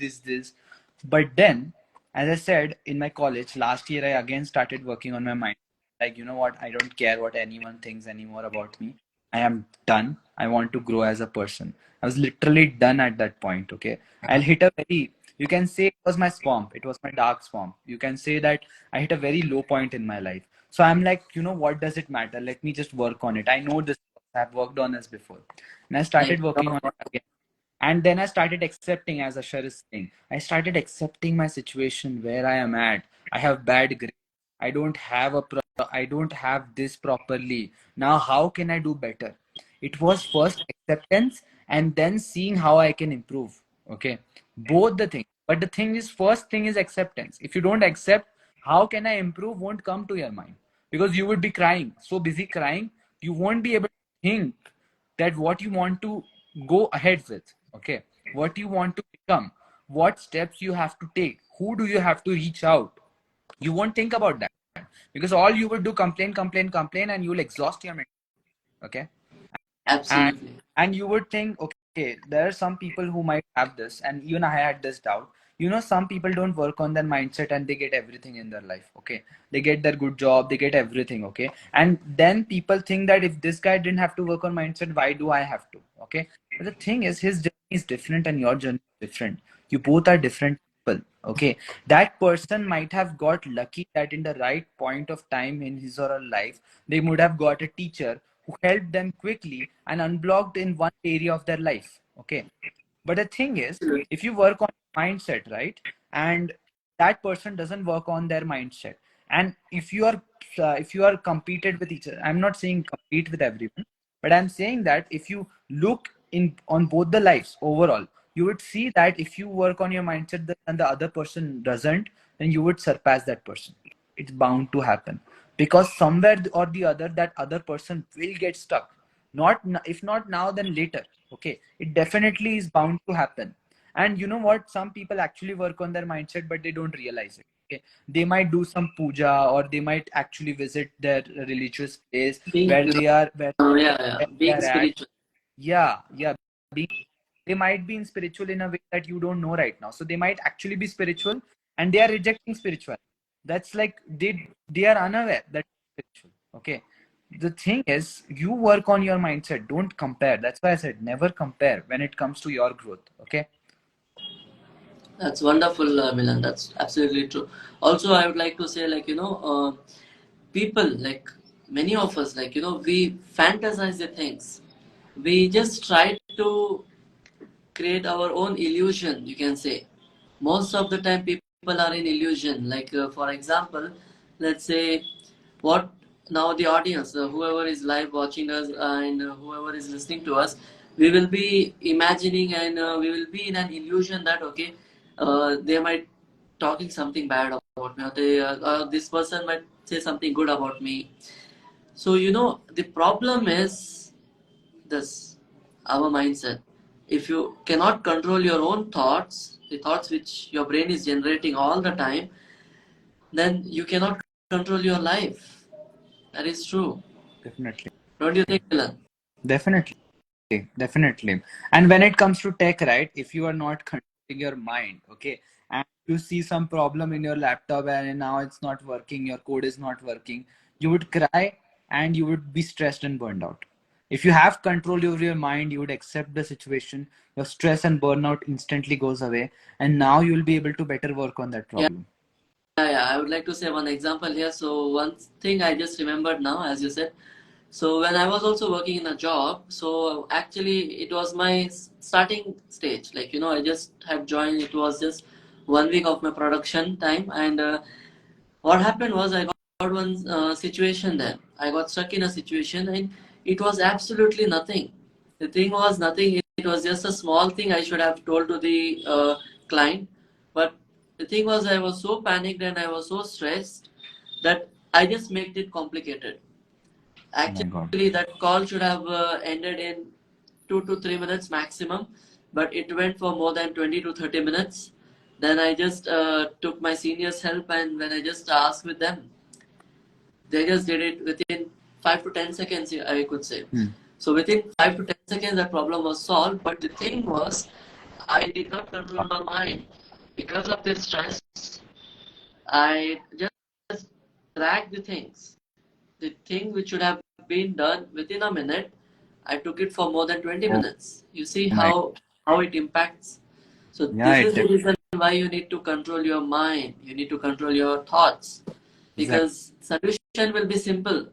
But then, as I said in my college last year, I again started working on my mind. Like, you know what? I don't care what anyone thinks anymore about me. I am done. I want to grow as a person. I was literally done at that point. Okay. I'll hit a very, you can say it was my swamp. It was my dark swamp. You can say that I hit a very low point in my life. So I'm like, you know, what does it matter? Let me just work on it. I know this. I've worked on this before. And I Like started working on it again. And then I started accepting, as Ashar is saying, I started accepting my situation where I am at. I have bad grades. I don't have I don't have this properly. Now, how can I do better? It was first acceptance and then seeing how I can improve. Okay, both the things. But the thing is, first thing is acceptance. If you don't accept, how can I improve? Won't come to your mind because you would be crying. So busy crying, you won't be able to think that what you want to go ahead with. Okay, what you want to become, what steps you have to take, who do you have to reach out. You won't think about that because all you would do complain, and you'll exhaust your mental. Okay, and absolutely. you would think, okay, there are some people who might have this, and even I had this doubt. You know, some people don't work on their mindset and they get everything in their life. Okay, they get their good job, they get everything. Okay, and then people think that if this guy didn't have to work on mindset, why do I have to? Okay, but the thing is, his journey is different and your journey is different. You both are different people. Okay, that person might have got lucky that in the right point of time in his or her life they would have got a teacher who helped them quickly and unblocked in one area of their life. Okay, but the thing is, if you work on mindset, right, and that person doesn't work on their mindset, and if you are competed with each other, I'm not saying compete with everyone, but I'm saying that if you look in on both the lives overall, you would see that if you work on your mindset and the other person doesn't, then you would surpass that person. It's bound to happen because somewhere or the other that other person will get stuck. Not if not now, then later. Okay, it definitely is bound to happen. And you know what, some people actually work on their mindset but they don't realize it. Okay, they might do some puja or they might actually visit their religious place Being, where they are where yeah, they being are at. spiritual. Yeah, being, they might be in spiritual in a way that you don't know right now, so they might actually be spiritual and they are rejecting spiritual. That's like they are unaware that spiritual. Okay, the thing is, you work on your mindset, don't compare. That's why I said never compare when it comes to your growth. Okay. That's wonderful, Milan. That's absolutely true. Also, I would like to say, like, people, like many of us, like, we fantasize the things. We just try to create our own illusion, you can say. Most of the time, people are in illusion. Like, for example, let's say, what now the audience, whoever is live watching us and whoever is listening to us, we will be imagining and we will be in an illusion that, okay, they might talking something bad about me, or this person might say something good about me. So, the problem is this, our mindset. If you cannot control your own thoughts, the thoughts which your brain is generating all the time, then you cannot control your life. That is true. Definitely. Don't you think, Milan? Definitely. Definitely. And when it comes to tech, right, if you are not controlling your mind, okay, and you see some problem in your laptop and now it's not working, your code is not working, you would cry and you would be stressed and burned out. If you have control over your mind, you would accept the situation, your stress and burnout instantly goes away, and now you will be able to better work on that Yeah, problem. yeah. I would like to say one example here. So one thing I just remembered now, as you said. So when I was also working in a job, so actually it was my starting stage. Like, I just had joined. It was just 1 week of my production time, and what happened was I got one situation there. I got stuck in a situation and it was absolutely nothing. The thing was nothing. It was just a small thing I should have told to the client. But the thing was I was so panicked and I was so stressed that I just made it complicated. Oh my God. Actually, that call should have ended in 2 to 3 minutes maximum, but it went for more than 20 to 30 minutes. Then I just took my seniors' help, and when I just asked with them, they just did it within 5 to 10 seconds, I could say. Hmm. So within 5 to 10 seconds, that problem was solved. But the thing was, I did not control my mind. Because of this stress, I just dragged the things. The thing which should have been done within a minute, I took it for more than 20 Oh minutes. You see my. how it impacts. So Yeah, this it is the reason why you need to control your mind. You need to control your thoughts exactly. because solution will be simple.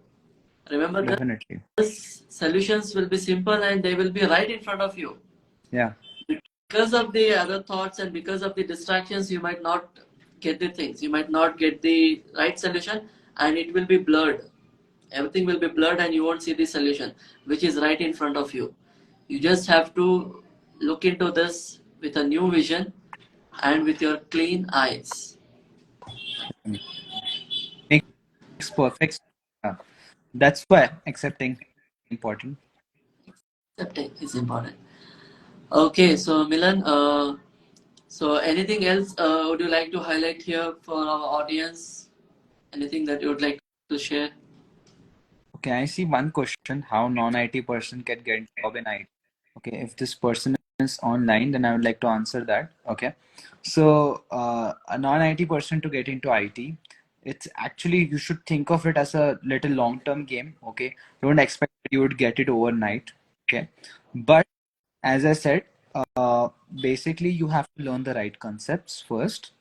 Remember Definitely. this, solutions will be simple and they will be right in front of you. Yeah. Because of the other thoughts and because of the distractions, you might not get the things. You might not get the right solution and it will be blurred. Everything will be blurred and you won't see the solution which is right in front of you. You just have to look into this with a new vision and with your clean eyes. Makes perfect. Yeah. That's why accepting important. Accepting is important. Okay, so Milan, so anything else would you like to highlight here for our audience? Anything that you would like to share? Okay, I see one question: how non-IT person can get job in IT? Okay, if this person is online, then I would like to answer that. Okay, so a non-IT person to get into IT, it's actually you should think of it as a little long-term game. Okay, don't expect that you would get it overnight. Okay, but as I said, basically you have to learn the right concepts first.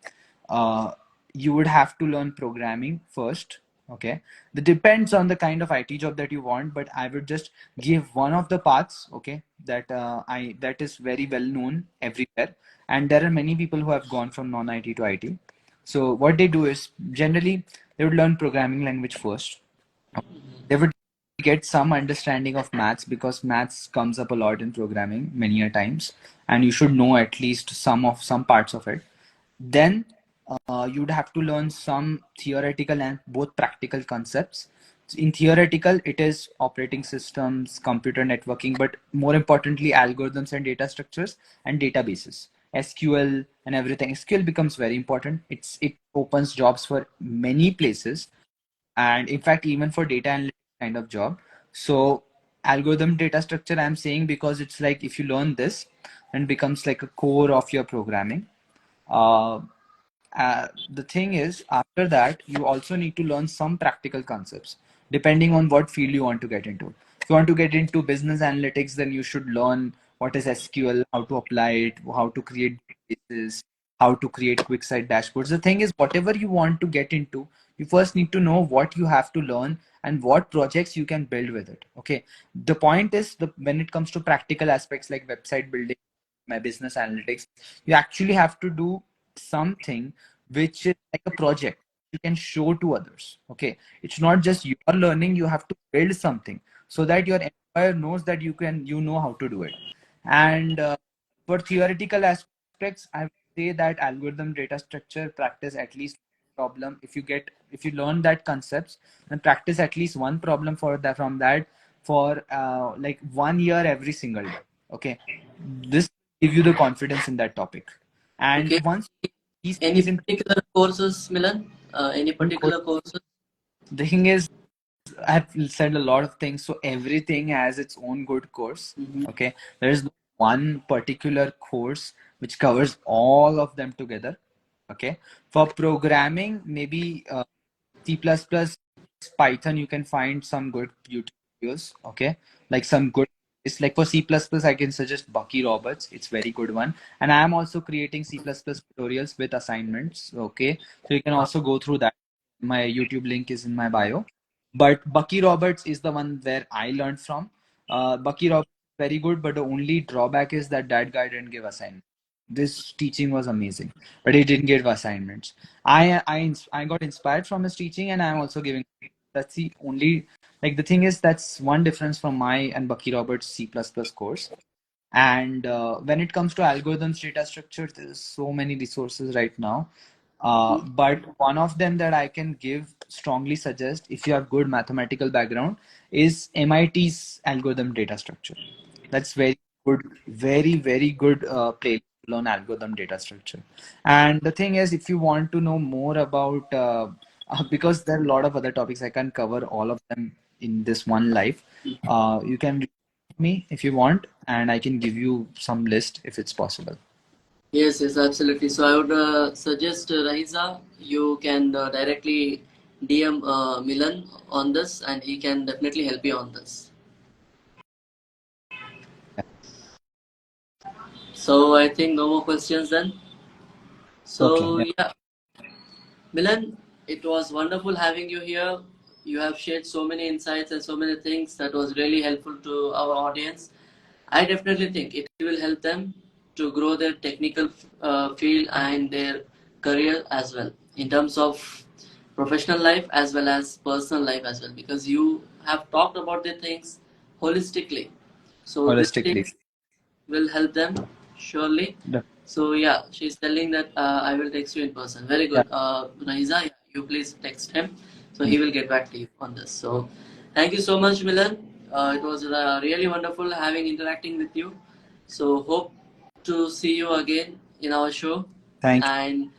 Uh, you would have to learn programming first. Okay, that depends on the kind of IT job that you want, but I would just give one of the paths. Okay, that that is very well known everywhere, and there are many people who have gone from non-IT to IT. So what they do is generally they would learn programming language first. They would get some understanding of maths because maths comes up a lot in programming many a times, and you should know at least some parts of it. Then you'd have to learn some theoretical and both practical concepts. In theoretical, it is operating systems, computer networking, but more importantly, algorithms and data structures and databases. SQL and everything. SQL becomes very important. It opens jobs for many places, and in fact even for data analytics kind of job. So algorithm data structure I'm saying because it's like if you learn this, then becomes like a core of your programming. uh, the thing is, after that, you also need to learn some practical concepts depending on what field you want to get into. If you want to get into business analytics, then you should learn what is SQL, how to apply it, how to create databases, how to create quick site dashboards. The thing is, whatever you want to get into, you first need to know what you have to learn and what projects you can build with it. Okay. The point is, when it comes to practical aspects like website building, my business analytics, you actually have to do something which is like a project you can show to others. Okay, it's not just you are learning, you have to build something so that your employer knows that you know how to do it. And for theoretical aspects, I would say that algorithm, data structure, practice at least problem. If you learn that concepts, then practice at least one problem for that from that for like 1 year every single day. Okay, this give you the confidence in that topic. And Okay. once these Any things in particular courses, Milan? Any course, particular courses? the thing is, I've said a lot of things, so everything has its own good course. Mm-hmm. Okay, there is no one particular course which covers all of them together. Okay, for programming, maybe C++, Python, you can find some good YouTube videos. Okay, like some good. It's like for C++, I can suggest Bucky Roberts. It's very good one. And I am also creating C++ tutorials with assignments. Okay, so you can also go through that. My YouTube link is in my bio. But Bucky Roberts is the one where I learned from. Bucky Roberts is very good, but the only drawback is that that guy didn't give assignment. this teaching was amazing, but he didn't give assignments. I got inspired from his teaching, and I'm also giving. That's the only, like, the thing is, that's one difference from my and Bucky Roberts C++ course. And when it comes to algorithms, data structure, there's so many resources right now. But one of them that I can give, strongly suggest, if you have good mathematical background, is MIT's algorithm data structure. That's very good, very, very good playlist to learn algorithm data structure. And the thing is, if you want to know more about, because there are a lot of other topics, I can't cover all of them in this one live. You can reach me if you want, and I can give you some list if it's possible. Yes, yes, absolutely. So I would suggest Raisa, you can directly DM Milan on this, and he can definitely help you on this. So I think no more questions then. Okay. So Yeah. yeah, Milan, it was wonderful having you here. You have shared so many insights and so many things that was really helpful to our audience. I definitely think it will help them to grow their technical field and their career as well in terms of professional life as well as personal life as well, because you have talked about the things holistically. So these Holistically. things will help them surely. The- So yeah, she's telling that I will text you in person. Very Yeah. good. Raisa, you please text him, so he will get back to you on this. So thank you so much, Milan. It was really wonderful having interacting with you. So hope to see you again in our show. Thank you. And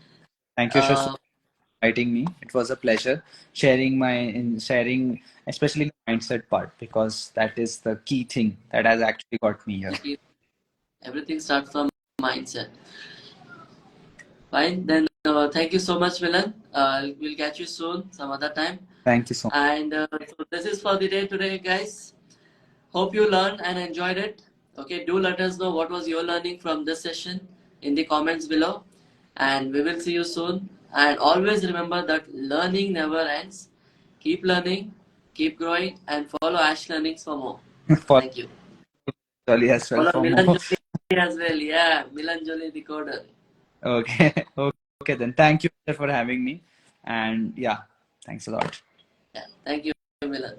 Thank you, Shaswat, uh, for inviting me. It was a pleasure sharing, especially the mindset part, because that is the key thing that has actually got me here. everything starts from mindset. Fine. Then thank you so much, Milan. We'll catch you soon, some other time. Thank you so much. And so this is for the day today, guys. Hope you learned and enjoyed it. Okay, do let us know what was your learning from this session in the comments below. And we will see you soon. And always remember that learning never ends. Keep learning, keep growing, and follow Ash Learnings for more. Follow Thank you. Jolly as well Follow for Milan more. Jolie as well. Yeah, Milan Jolie Decoder. Okay. Okay, then. Thank you for having me. And yeah, thanks a lot. Yeah, thank you, Milan.